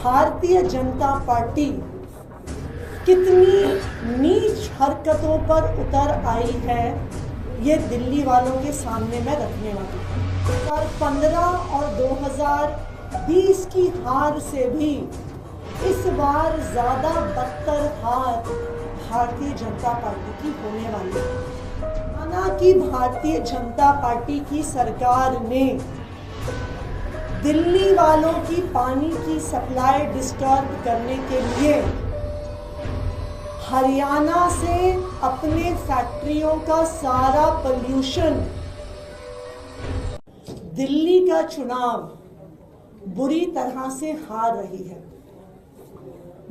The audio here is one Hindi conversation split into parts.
भारतीय जनता पार्टी कितनी नीच हरकतों पर उतर आई है, ये दिल्ली वालों के सामने मैं रखने वाली हूँ। 2015 और 2020 की हार से भी इस बार ज़्यादा बदतर हार भारतीय जनता पार्टी की होने वाली है। माना कि भारतीय जनता पार्टी की सरकार ने दिल्ली वालों की पानी की सप्लाई डिस्टर्ब करने के लिए हरियाणा से अपने फैक्ट्रियों का सारा पोल्यूशन, दिल्ली का चुनाव बुरी तरह से हार रही है।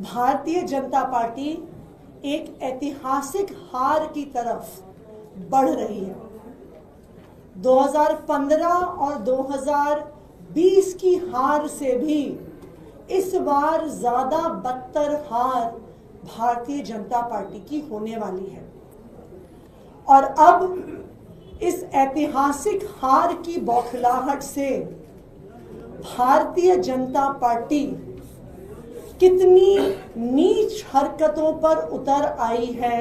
भारतीय जनता पार्टी एक ऐतिहासिक हार की तरफ बढ़ रही है। 2015 और 2020 की हार से भी इस बार ज्यादा बदतर हार भारतीय जनता पार्टी की होने वाली है। और अब इस ऐतिहासिक हार की बौखलाहट से भारतीय जनता पार्टी कितनी नीच हरकतों पर उतर आई है,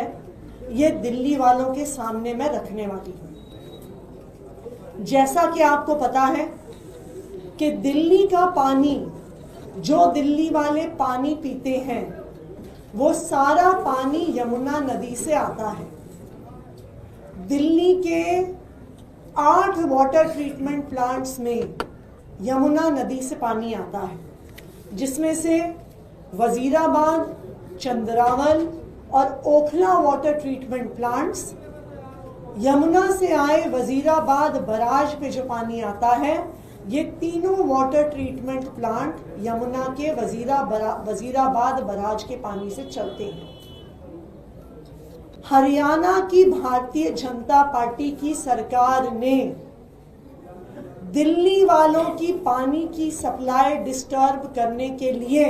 ये दिल्ली वालों के सामने मैं रखने वाली हूं। जैसा कि आपको पता है कि दिल्ली का पानी, जो दिल्ली वाले पानी पीते हैं, वो सारा पानी यमुना नदी से आता है। दिल्ली के 8 वाटर ट्रीटमेंट प्लांट्स में यमुना नदी से पानी आता है, जिसमें से वजीराबाद, चंद्रावल और Okhla water treatment plants, Yamuna से आए वजीराबाद बराज पे जो पानी आता है, ये तीनों वाटर ट्रीटमेंट प्लांट यमुना के वजीराबाद बराज के पानी से चलते हैं। हरियाणा की भारतीय जनता पार्टी की सरकार ने दिल्ली वालों की पानी की सप्लाई डिस्टर्ब करने के लिए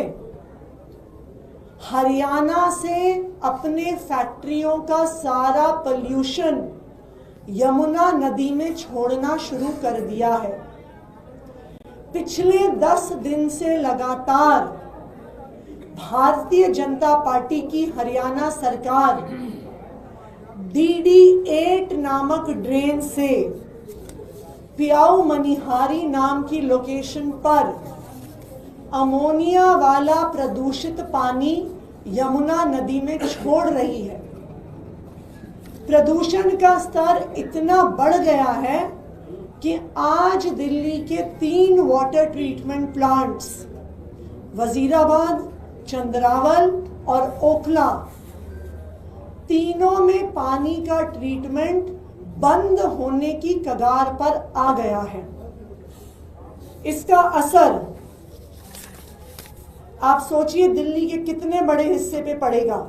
हरियाणा से अपने फैक्ट्रियों का सारा पोल्यूशन यमुना नदी में छोड़ना शुरू कर दिया है। पिछले 10 दिन से लगातार भारतीय जनता पार्टी की हरियाणा सरकार DD8 नामक ड्रेन से पियाऊ मनिहारी नाम की लोकेशन पर अमोनिया वाला प्रदूषित पानी यमुना नदी में छोड़ रही है। प्रदूषण का स्तर इतना बढ़ गया है कि आज दिल्ली के 3 water treatment plants, Wazirabad, Chandrawal और ओखला, तीनों में पानी का ट्रीटमेंट बंद होने की कगार पर आ गया है। इसका असर आप सोचिए दिल्ली के कितने बड़े हिस्से पे पड़ेगा।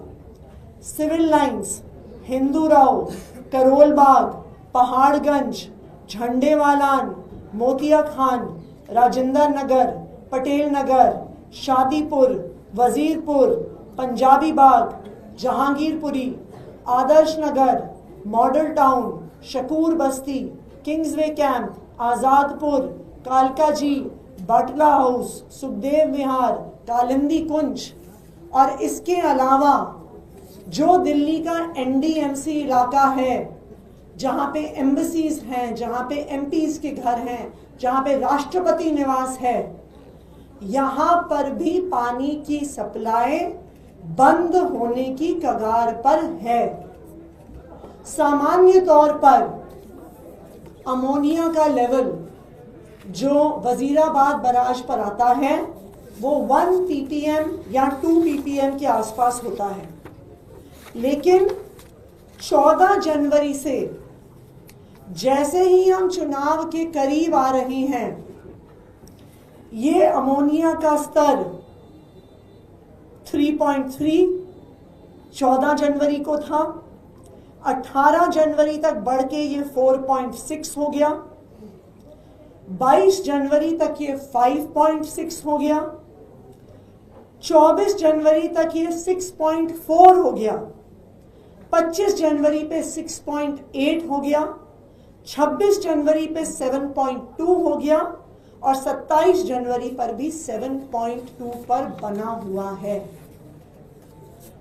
सिविल लाइंस, हिंदूराव, करोल बाग, पहाड़गंज, झंडेवालान, मोतिया खान, राजेंद्र नगर, पटेल नगर, शादीपुर, वजीरपुर, पंजाबी बाग, जहांगीरपुरी, आदर्श नगर, मॉडल टाउन, शकूर बस्ती, किंग्सवे कैंप, आजादपुर, कालकाजी, बाटला हाउस, सुखदेव विहार, कालिंदी कुंज और इसके अलावा जो दिल्ली का NDMC इलाका है, जहां पे एम्बेसीज हैं, जहां पे MPs के घर हैं, जहां पे राष्ट्रपति निवास है, यहां पर भी पानी की सप्लाई बंद होने की कगार पर है। सामान्य तौर पर अमोनिया का लेवल जो वजीराबाद बराज पर आता है, वो 1 ppm या 2 ppm के आसपास होता है। लेकिन 14 जनवरी से जैसे ही हम चुनाव के करीब आ रहे हैं, ये अमोनिया का स्तर 3.3 14 जनवरी को था। 18 जनवरी तक बढ़ के ये 4.6 हो गया। 22 जनवरी तक ये 5.6 हो गया। 24 जनवरी तक ये 6.4 हो गया। 25 जनवरी पे 6.8 हो गया। 26 जनवरी पे 7.2 हो गया और 27 जनवरी पर भी 7.2 पर बना हुआ है।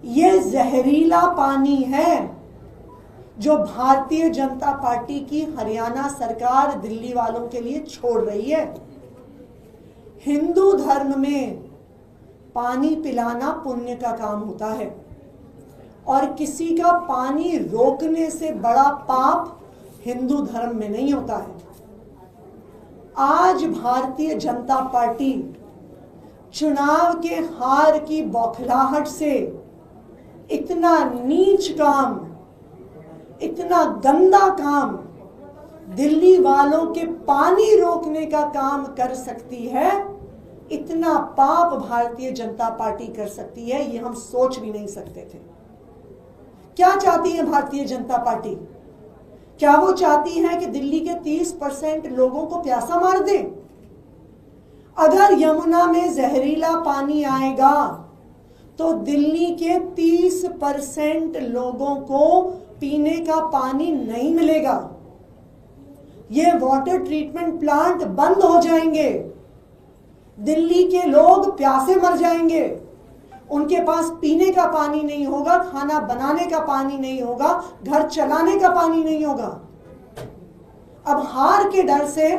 ये जहरीला पानी है जो भारतीय जनता पार्टी की हरियाणा सरकार दिल्ली वालों के लिए छोड़ रही है। हिंदू धर्म में पानी पिलाना पुण्य का काम होता है और किसी का पानी रोकने से बड़ा पाप हिंदू धर्म में नहीं होता है। आज भारतीय जनता पार्टी चुनाव के हार की बौखलाहट से इतना नीच काम, इतना गंदा काम दिल्ली वालों के पानी रोकने का काम कर सकती है, इतना पाप भारतीय जनता पार्टी कर सकती है, ये हम सोच भी नहीं सकते थे। क्या चाहती है भारतीय जनता पार्टी? क्या वो चाहती है कि दिल्ली के 30% लोगों को प्यासा मार दे? अगर यमुना में जहरीला पानी आएगा तो दिल्ली के 30% लोगों को पीने का पानी नहीं मिलेगा। ये वाटर ट्रीटमेंट प्लांट बंद हो जाएंगे, दिल्ली के लोग प्यासे मर जाएंगे, उनके पास पीने का पानी नहीं होगा, खाना बनाने का पानी नहीं होगा, घर चलाने का पानी नहीं होगा। अब हार के डर से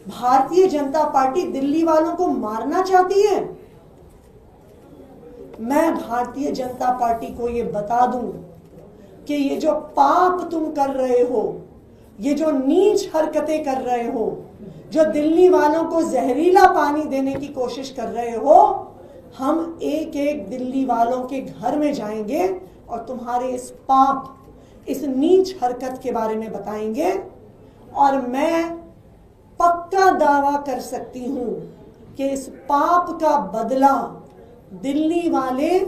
भारतीय जनता पार्टी दिल्ली वालों को मारना चाहती है। मैं भारतीय जनता पार्टी को यह बता दूं कि ये जो पाप तुम कर रहे हो, ये जो नीच हरकतें कर रहे हो, जो दिल्ली वालों को जहरीला पानी देने की कोशिश कर रहे हो, हम एक एक दिल्ली वालों के घर में जाएंगे और तुम्हारे इस पाप, इस नीच हरकत के बारे में बताएंगे। और मैं पक्का दावा कर सकती हूं कि इस पाप का बदला दिल्ली वाले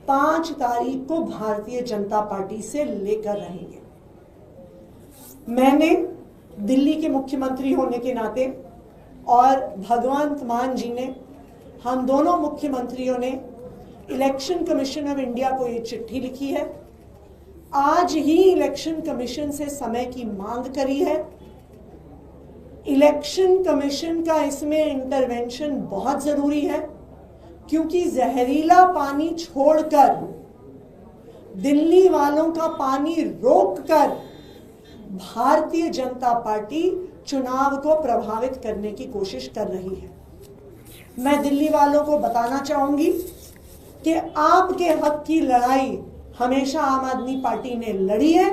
5 तारीख को भारतीय जनता पार्टी से लेकर रहेंगे। मैंने दिल्ली के मुख्यमंत्री होने के नाते और भगवंत मान जी ने, हम दोनों मुख्यमंत्रियों ने इलेक्शन कमीशन ऑफ इंडिया को ये चिट्ठी लिखी है। आज ही इलेक्शन कमीशन से समय की मांग करी है। इलेक्शन कमीशन का इसमें इंटरवेंशन बहुत जरूरी है, क्योंकि जहरीला पानी छोड़कर, दिल्ली वालों का पानी रोककर भारतीय जनता पार्टी चुनाव को प्रभावित करने की कोशिश कर रही है। मैं दिल्ली वालों को बताना चाहूंगी कि आपके हक की लड़ाई हमेशा आम आदमी पार्टी ने लड़ी है,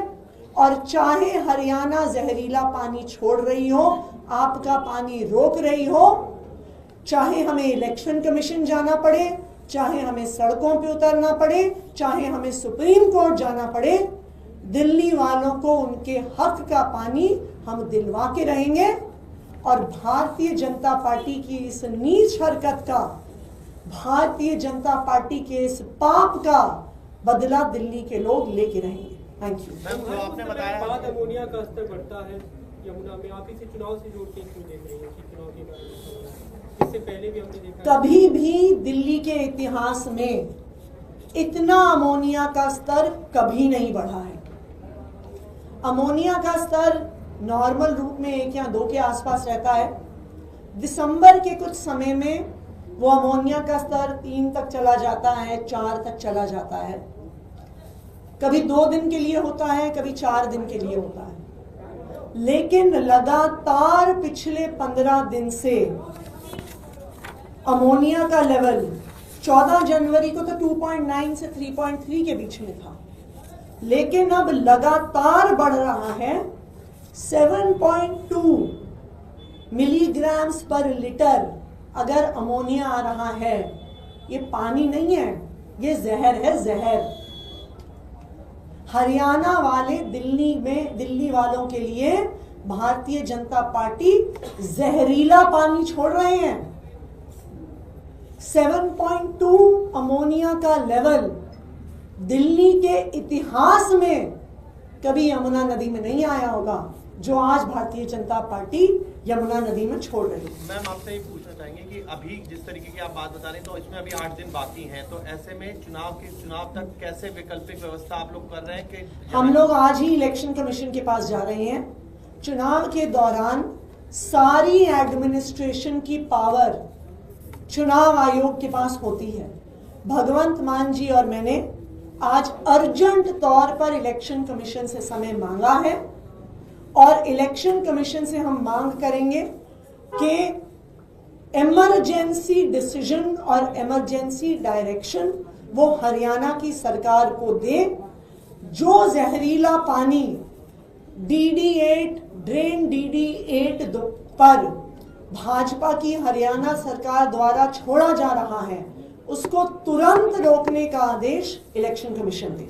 और चाहे हरियाणा जहरीला पानी छोड़ रही हो, आपका पानी रोक रही हो, चाहे हमें इलेक्शन कमीशन जाना पड़े, चाहे हमें सड़कों पे उतरना पड़े, चाहे हमें सुप्रीम कोर्ट जाना पड़े, दिल्ली वालों को उनके हक का पानी हम दिलवा के रहेंगे। और भारतीय जनता पार्टी की इस नीच हरकत का, भारतीय जनता पार्टी के इस पाप का बदला दिल्ली के लोग लेके रहेंगे। Thank you. तो आपने बताया बात अमोनिया का स्तर बढ़ता है यमुना में, आप इसे चुनाव से जोड़ के क्यों देख रही हैं कि चुनाव के कारण? इससे पहले भी हमने देखा, कभी भी दिल्ली के इतिहास में इतना अमोनिया का स्तर कभी नहीं बढ़ा है। अमोनिया का स्तर नॉर्मल रूप में 1 या 2 के आसपास रहता है। दिसंबर के कुछ समय में वो अमोनिया का स्तर 3 तक चला जाता है, 4 तक चला जाता है। कभी 2 दिन के लिए होता है, कभी 4 दिन के लिए होता है। लेकिन लगातार पिछले 15 दिन से अमोनिया का लेवल 14 जनवरी को तो 2.9 से 3.3 के बीच में था, लेकिन अब लगातार बढ़ रहा है। 7.2 मिलीग्राम्स पर लीटर अगर अमोनिया आ रहा है, ये पानी नहीं है, ये जहर है, जहर। हरियाणा वाले दिल्ली वालों के लिए भारतीय जनता पार्टी जहरीला पानी छोड़ रहे हैं। 7.2 अमोनिया का लेवल दिल्ली के इतिहास में कभी यमुना नदी में नहीं आया होगा, जो आज भारतीय जनता पार्टी यमुना नदी में छोड़ रही है। मैम, आपसे ये पूछना चाहेंगे कि अभी जिस तरीके की आप बात बता रहे हैं, तो इसमें अभी 8 दिन बाकी हैं, तो ऐसे में चुनाव तक कैसे वैकल्पिक व्यवस्था आप लोग कर रहे हैं? कि हम लोग आज ही इलेक्शन कमीशन के पास जा रहे हैं। चुनाव के दौरान सारी एडमिनिस्ट्रेशन की पावर चुनाव आयोग के पास होती है। भगवंत मान जी और मैंने आज अर्जेंट तौर पर इलेक्शन कमीशन से समय मांगा है और इलेक्शन कमीशन से हम मांग करेंगे कि इमरजेंसी डिसीजन और इमरजेंसी डायरेक्शन वो हरियाणा की सरकार को दे। जो जहरीला पानी DD8 ड्रेन DD8 पर भाजपा की हरियाणा सरकार द्वारा छोड़ा जा रहा है, उसको तुरंत रोकने का आदेश इलेक्शन कमीशन दे।